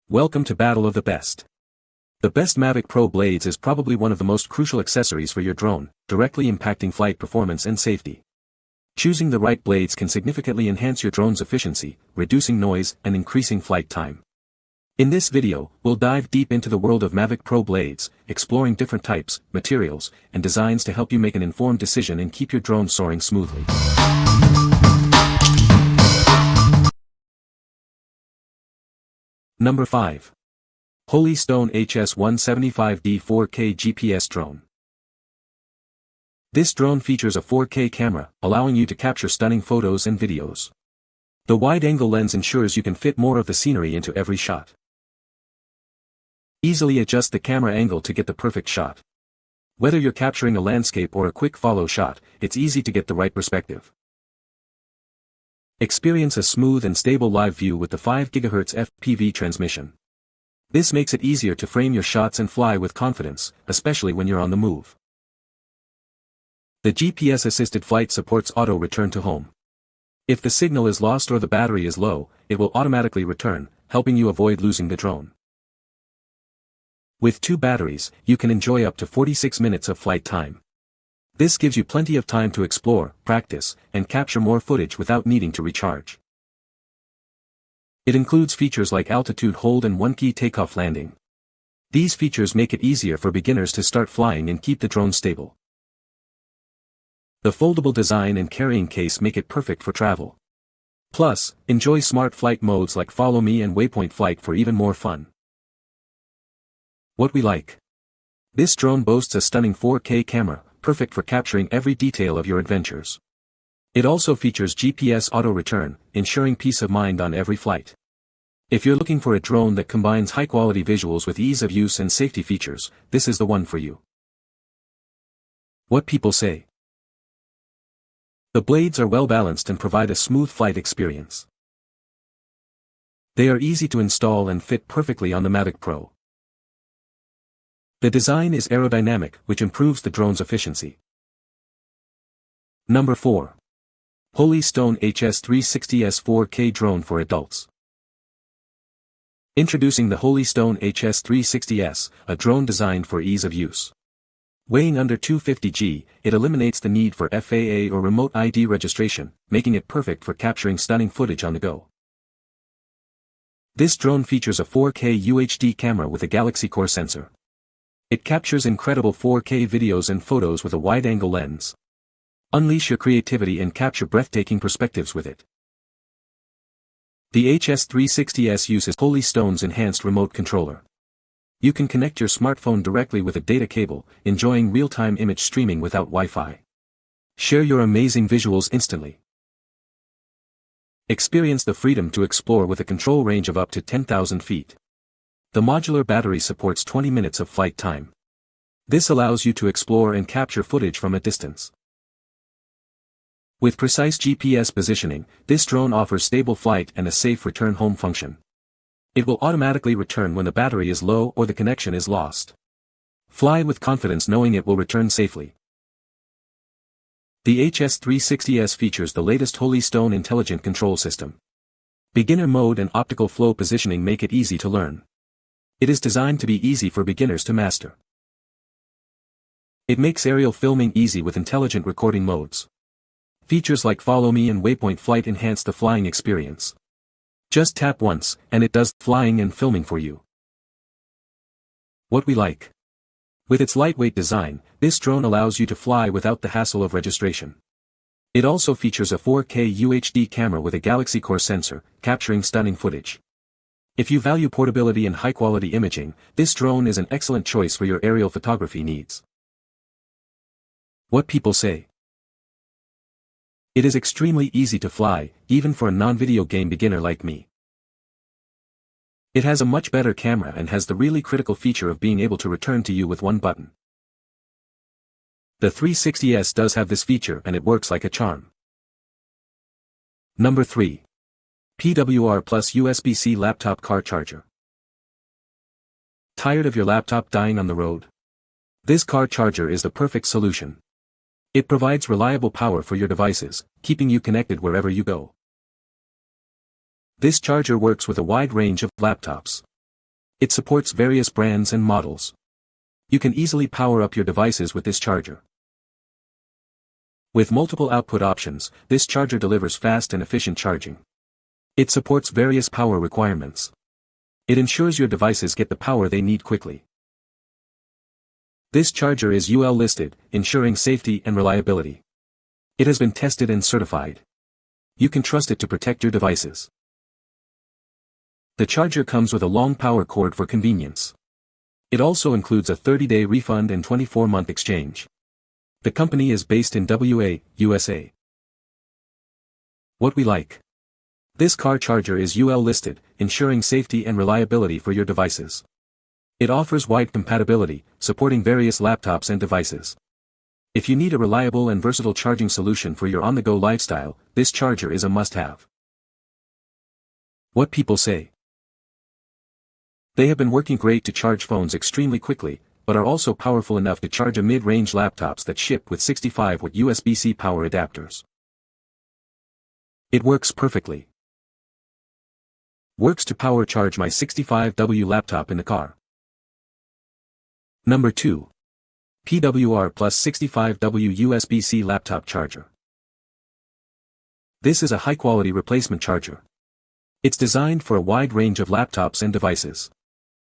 Welcome to Battle of the Best. The best Mavic Pro Blades is probably one of the most crucial accessories for your drone, directly impacting flight performance and safety. Choosing the right blades can significantly enhance your drone's efficiency, reducing noise and increasing flight time. In this video, we'll dive deep into the world of Mavic Pro Blades, exploring different types, materials, and designs to help you make an informed decision and keep your drone soaring smoothly. Number 5. Holy Stone HS175D 4K GPS Drone. This drone features a 4K camera, allowing you to capture stunning photos and videos. The wide-angle lens ensures you can fit more of the scenery into every shot. Easily adjust the camera angle to get the perfect shot. Whether you're capturing a landscape or a quick follow shot, it's easy to get the right perspective. Experience a smooth and stable live view with the 5 GHz FPV transmission. This makes it easier to frame your shots and fly with confidence, especially when you're on the move. The GPS-assisted flight supports auto return to home. If the signal is lost or the battery is low, it will automatically return, helping you avoid losing the drone. With 2 batteries, you can enjoy up to 46 minutes of flight time. This gives you plenty of time to explore, practice, and capture more footage without needing to recharge. It includes features like altitude hold and one-key takeoff landing. These features make it easier for beginners to start flying and keep the drone stable. The foldable design and carrying case make it perfect for travel. Plus, enjoy smart flight modes like Follow Me and Waypoint Flight for even more fun. What we like. This drone boasts a stunning 4K camera, perfect for capturing every detail of your adventures. It also features GPS auto return, ensuring peace of mind on every flight. If you're looking for a drone that combines high-quality visuals with ease of use and safety features, this is the one for you. What people say. The blades are well-balanced and provide a smooth flight experience. They are easy to install and fit perfectly on the Mavic Pro. The design is aerodynamic, which improves the drone's efficiency. Number 4. Holy Stone HS360S 4K Drone for Adults. Introducing the Holy Stone HS360S, a drone designed for ease of use. Weighing under 250 g, it eliminates the need for FAA or remote ID registration, making it perfect for capturing stunning footage on the go. This drone features a 4K UHD camera with a Galaxy Core sensor. It captures incredible 4K videos and photos with a wide-angle lens. Unleash your creativity and capture breathtaking perspectives with it. The HS360S uses Holy Stone's enhanced remote controller. You can connect your smartphone directly with a data cable, enjoying real-time image streaming without Wi-Fi. Share your amazing visuals instantly. Experience the freedom to explore with a control range of up to 10,000 feet. The modular battery supports 20 minutes of flight time. This allows you to explore and capture footage from a distance. With precise GPS positioning, this drone offers stable flight and a safe return home function. It will automatically return when the battery is low or the connection is lost. Fly with confidence knowing it will return safely. The HS360S features the latest Holy Stone intelligent control system. Beginner mode and optical flow positioning make it easy to learn. It is designed to be easy for beginners to master. It makes aerial filming easy with intelligent recording modes. Features like Follow Me and Waypoint Flight enhance the flying experience. Just tap once, and it does flying and filming for you. What we like. With its lightweight design, this drone allows you to fly without the hassle of registration. It also features a 4K UHD camera with a Galaxy Core sensor, capturing stunning footage. If you value portability and high-quality imaging, this drone is an excellent choice for your aerial photography needs. What people say. It is extremely easy to fly, even for a non-video game beginner like me. It has a much better camera and has the really critical feature of being able to return to you with one button. The 360S does have this feature and it works like a charm. Number 3. PWR Plus USB-C Laptop Car Charger. Tired of your laptop dying on the road? This car charger is the perfect solution. It provides reliable power for your devices, keeping you connected wherever you go. This charger works with a wide range of laptops. It supports various brands and models. You can easily power up your devices with this charger. With multiple output options, this charger delivers fast and efficient charging. It supports various power requirements. It ensures your devices get the power they need quickly. This charger is UL listed, ensuring safety and reliability. It has been tested and certified. You can trust it to protect your devices. The charger comes with a long power cord for convenience. It also includes a 30-day refund and 24-month exchange. The company is based in WA, USA. What we like. This car charger is UL listed, ensuring safety and reliability for your devices. It offers wide compatibility, supporting various laptops and devices. If you need a reliable and versatile charging solution for your on-the-go lifestyle, this charger is a must-have. What people say. They have been working great to charge phones extremely quickly, but are also powerful enough to charge a mid-range laptops that ship with 65-watt USB-C power adapters. It works perfectly. Works to power charge my 65W laptop in the car. Number 2. PWR plus 65W USB-C laptop charger. This is a high-quality replacement charger. It's designed for a wide range of laptops and devices.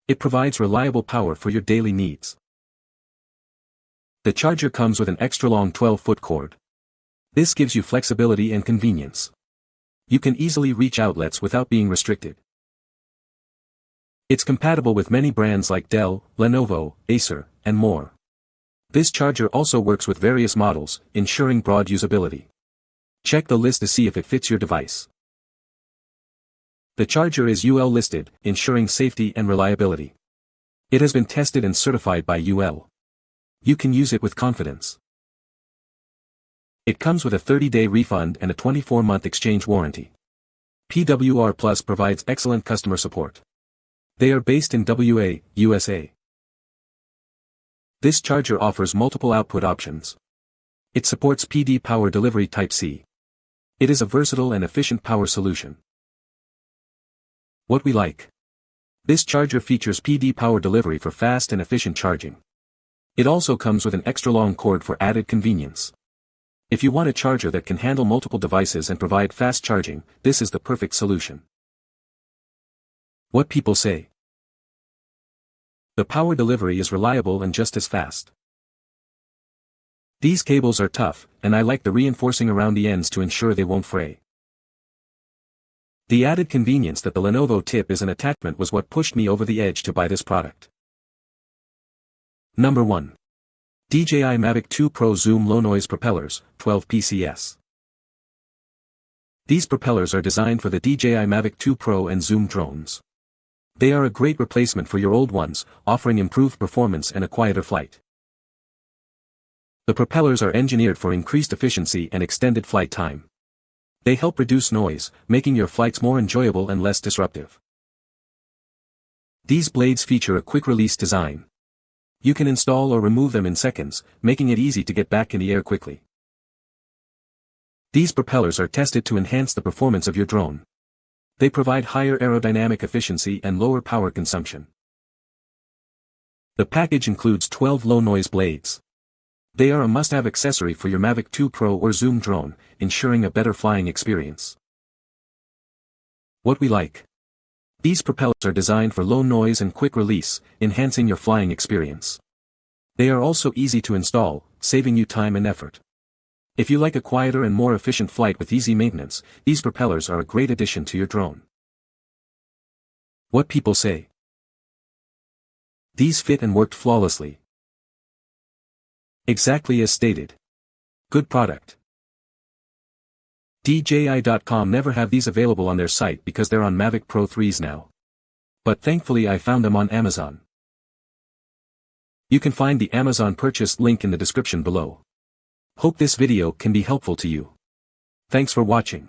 It provides reliable power for your daily needs. The charger comes with an extra-long 12-foot cord. This gives you flexibility and convenience. You can easily reach outlets without being restricted. It's compatible with many brands like Dell, Lenovo, Acer, and more. This charger also works with various models, ensuring broad usability. Check the list to see if it fits your device. The charger is UL listed, ensuring safety and reliability. It has been tested and certified by UL. You can use it with confidence. It comes with a 30-day refund and a 24-month exchange warranty. PWR Plus provides excellent customer support. They are based in WA, USA. This charger offers multiple output options. It supports PD power delivery Type-C. It is a versatile and efficient power solution. What we like. This charger features PD power delivery for fast and efficient charging. It also comes with an extra-long cord for added convenience. If you want a charger that can handle multiple devices and provide fast charging, this is the perfect solution. What people say. The power delivery is reliable and just as fast. These cables are tough, and I like the reinforcing around the ends to ensure they won't fray. The added convenience that the Lenovo tip is an attachment was what pushed me over the edge to buy this product. Number 1. DJI Mavic 2 Pro Zoom Low Noise Propellers, 12 PCS. These propellers are designed for the DJI Mavic 2 Pro and Zoom drones. They are a great replacement for your old ones, offering improved performance and a quieter flight. The propellers are engineered for increased efficiency and extended flight time. They help reduce noise, making your flights more enjoyable and less disruptive. These blades feature a quick-release design. You can install or remove them in seconds, making it easy to get back in the air quickly. These propellers are tested to enhance the performance of your drone. They provide higher aerodynamic efficiency and lower power consumption. The package includes 12 low-noise blades. They are a must-have accessory for your Mavic 2 Pro or Zoom drone, ensuring a better flying experience. What we like. These propellers are designed for low noise and quick release, enhancing your flying experience. They are also easy to install, saving you time and effort. If you like a quieter and more efficient flight with easy maintenance, these propellers are a great addition to your drone. What people say. These fit and worked flawlessly. Exactly as stated. Good product. DJI.com never have these available on their site because they're on Mavic Pro 3s now. But thankfully I found them on Amazon. You can find the Amazon purchase link in the description below. Hope this video can be helpful to you. Thanks for watching.